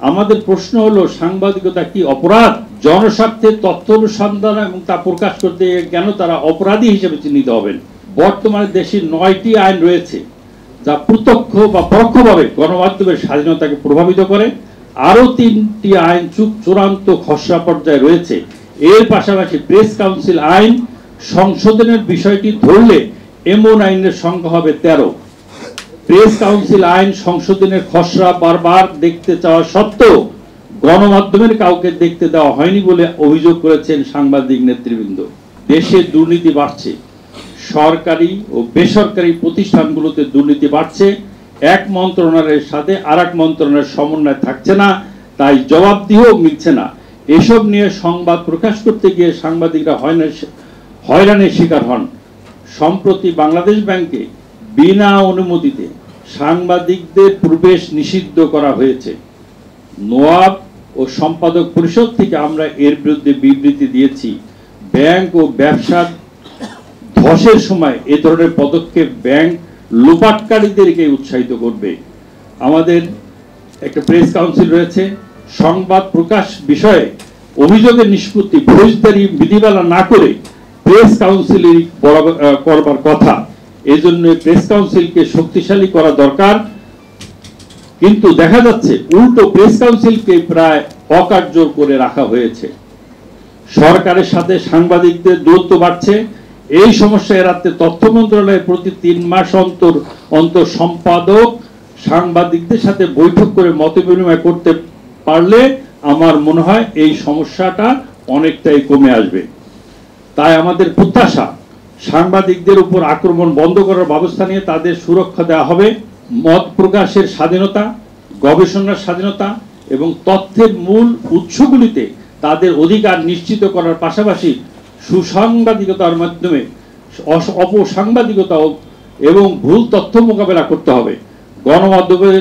আমাদের প্রশ্ন হলো, সাংবাদিকতা কি অপরাধ? জনস্বার্থে তথ্য অনুসন্ধান এবং তা প্রকাশ করতে কেন তারা অপরাধী হিসেবে চিহ্নিত হবেন? বর্তমানে দেশে 9টি আইন রয়েছে যা প্রত্যক্ষ বা পরোক্ষভাবে গণমাধ্যমের স্বাধীনতাকে প্রভাবিত করে। আরও 3টি আইন চূড়ান্ত খসড়া পর্যায়ে রয়েছে। এর পাশাপাশি প্রেস কাউন্সিল আইন সংশোধনের বিষয়টি ধরলে এমন আইনের সংখ্যা হবে 13। প্রেস কাউন্সিল আইন সংশোধনের খসড়া বারবার দেখতে চাওয়া সত্ত্বেও গণমাধ্যমের কাউকে দেখতে দেওয়া হয়নি বলে অভিযোগ করেছেন সাংবাদিক নেতৃবৃন্দ। দেশে দুর্নীতি বাড়ছে, সরকারি ও বেসরকারি প্রতিষ্ঠানগুলোতে দুর্নীতি বাড়ছে, এক মন্ত্রণালয়ের সাথে আরেক মন্ত্রণালয়ের সমন্বয় থাকছে না, তাই জবাবদিহিও মিলছে না। এসব নিয়ে সংবাদ প্রকাশ করতে গিয়ে সাংবাদিকরা হয়রানির শিকার হন। সম্প্রতি বাংলাদেশ ব্যাংকে বিনা অনুমতিতে সাংবাদিকদের প্রবেশ নিষিদ্ধ করা হয়েছে। নোয়াব ও সম্পাদক পরিষদ থেকে আমরা এর বিরুদ্ধে বিবৃতি দিয়েছি। ব্যাংক ও ব্যবসা ধসের সময় এ ধরনের পদক্ষেপ ব্যাংক লুপাটকারীদেরকে উৎসাহিত করবে। আমাদের একটা প্রেস কাউন্সিল রয়েছে। সংবাদ প্রকাশ বিষয়ে অভিযোগের নিষ্পত্তি ফৌজদারি বিধিমালা না করে প্রেস কাউন্সিলই করবার কথা। এজন্য প্রেস কাউন্সিলকে শক্তিশালী করা দরকার। কিন্তু দেখা যাচ্ছে উল্টো প্রেস কাউন্সিলকে প্রায় অকার্যকর করে রাখা হয়েছে। সরকারের সাথে সাংবাদিকদের দূরত্ব বাড়ছে। এই সমস্যা এড়াতে তথ্য মন্ত্রণালয়ের প্রতি 3 মাস অন্তর সম্পাদক সাংবাদিকদের সাথে বৈঠক করে মত বিনিময় করতে পারলে আমার মনে হয় এই সমস্যাটা অনেকটাই কমে আসবে। তাই আমাদের প্রত্যাশা, সাংবাদিকদের উপর আক্রমণ বন্ধ করার ব্যবস্থা নিয়ে তাদের সুরক্ষা দেওয়া হবে। মত প্রকাশের স্বাধীনতা, গবেষণার স্বাধীনতা এবং তথ্যের মূল উৎসগুলিতে তাদের অধিকার নিশ্চিত করার পাশাপাশি সুসাংবাদিকতার মাধ্যমে অপসাংবাদিকতা এবং ভুল তথ্য মোকাবেলা করতে হবে। গণমাধ্যমের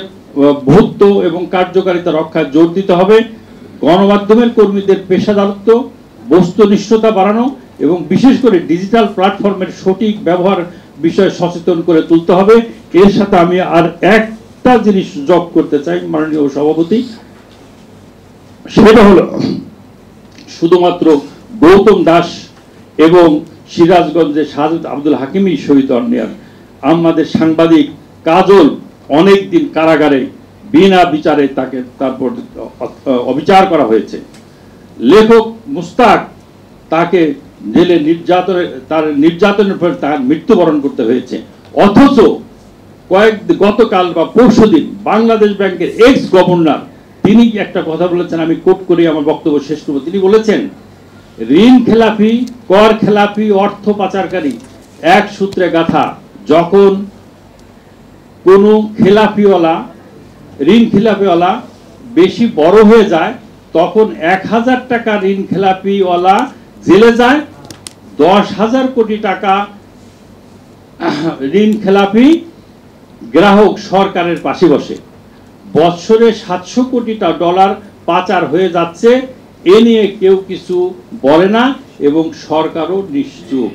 বহুত্ব এবং কার্যকারিতা রক্ষায় জোর দিতে হবে। গণমাধ্যমের কর্মীদের পেশাদারত্ব, বস্তুনিষ্ঠতা বাড়ানো এবং বিশেষ করে ডিজিটাল প্ল্যাটফর্মের সঠিক ব্যবহার বিষয়ে সচেতন করে তুলতে হবে। এর সাথে আমি আর একটা জিনিস যোগ করতে চাই মাননীয় সভাপতি, সেটা হলো শুধুমাত্র গৌতম দাস এবং সিরাজগঞ্জের শাহাদাত আব্দুল হাকিমই শহীদ হননি। আমাদের সাংবাদিক কাজল অনেক দিন কারাগারে বিনা বিচারে তারপর অবিচার করা হয়েছে। লেখক মুস্তাক, তাকে জেলে নির্যাতনের পর তার মৃত্যুবরণ করতে হয়েছে। অথচ গতকাল বা পরশুদিন বাংলাদেশ ব্যাংকের এক্স গভর্নর তিনি একটা কথা বলেছেন, আমি কোট করে আমার বক্তব্য শেষ করব। তিনি বলেছেন, ঋণ খেলাপি, কর খেলাপি, অর্থ পাচারকারী এক সূত্রে গাথা। যখন কোনো ঋণ খেলাপিওয়ালা বেশি বড় হয়ে যায়, তখন 1000 টাকা ঋণ খেলাপিওয়ালা জেলে যায়, 10,000 কোটি টাকা ঋণ খেলাপি গ্রাহক সরকারের পাশে বসে। বছরে 700 কোটি ডলার পাচার হয়ে যাচ্ছে। এ নিয়ে কেউ কিছু বলে না এবং সরকারও নিশ্চুপ।